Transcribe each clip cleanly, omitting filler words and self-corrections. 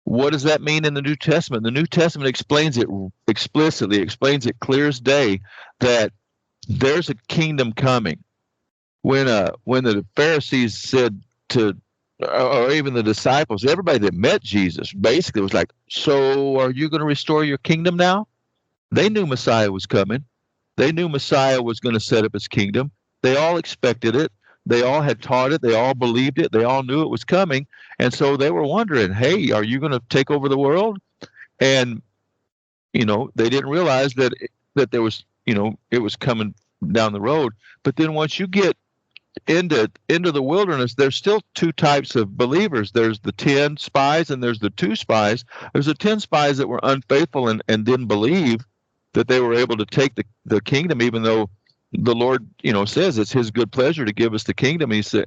What does that mean in the New Testament? The New Testament explains it explicitly, explains it clear as day, that there's a kingdom coming. When the Pharisees said to, or even the disciples, everybody that met Jesus basically was like, so are you going to restore your kingdom now? They knew Messiah was coming. They knew Messiah was going to set up his kingdom. They all expected it. They all had taught it. They all believed it. They all knew it was coming. And so they were wondering, hey, are you going to take over the world? And, they didn't realize that there was, it was coming down the road. But then once you get into the wilderness, there's still two types of believers. There's the 10 spies and there's the 2 spies. There's the 10 spies that were unfaithful and didn't believe that they were able to take the kingdom, even though the Lord, says it's his good pleasure to give us the kingdom. He said,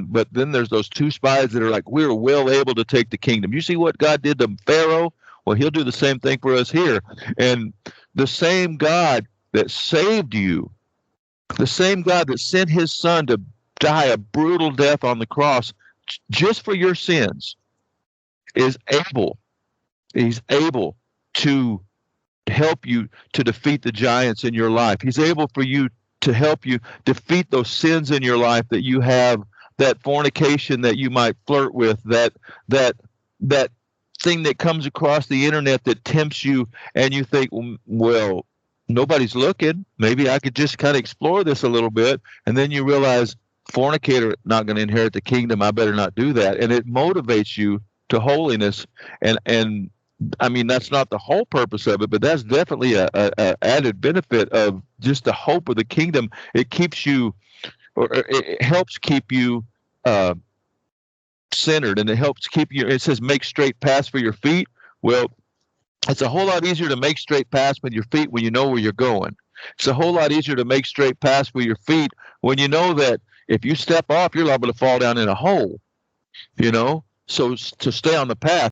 but then there's those 2 spies that are like, we're well able to take the kingdom. You see what God did to Pharaoh? Well, he'll do the same thing for us here. And the same God that saved you, the same God that sent his son to die a brutal death on the cross just for your sins, is able. He's able to help you to defeat the giants in your life. He's able for you to help you defeat those sins in your life that you have, that fornication that you might flirt with, that thing that comes across the internet that tempts you, and you think, well, nobody's looking. Maybe I could just kind of explore this a little bit, and then you realize, fornicator not going to inherit the kingdom. I better not do that, and it motivates you to holiness. And I mean, that's not the whole purpose of it, but that's definitely a added benefit of just the hope of the kingdom. It keeps you, or it helps keep you centered, and it helps keep you. It says, make straight paths for your feet. Well, it's a whole lot easier to make straight paths with your feet when you know where you're going. It's a whole lot easier to make straight paths with your feet when you know that if you step off, you're liable to fall down in a hole. So to stay on the path,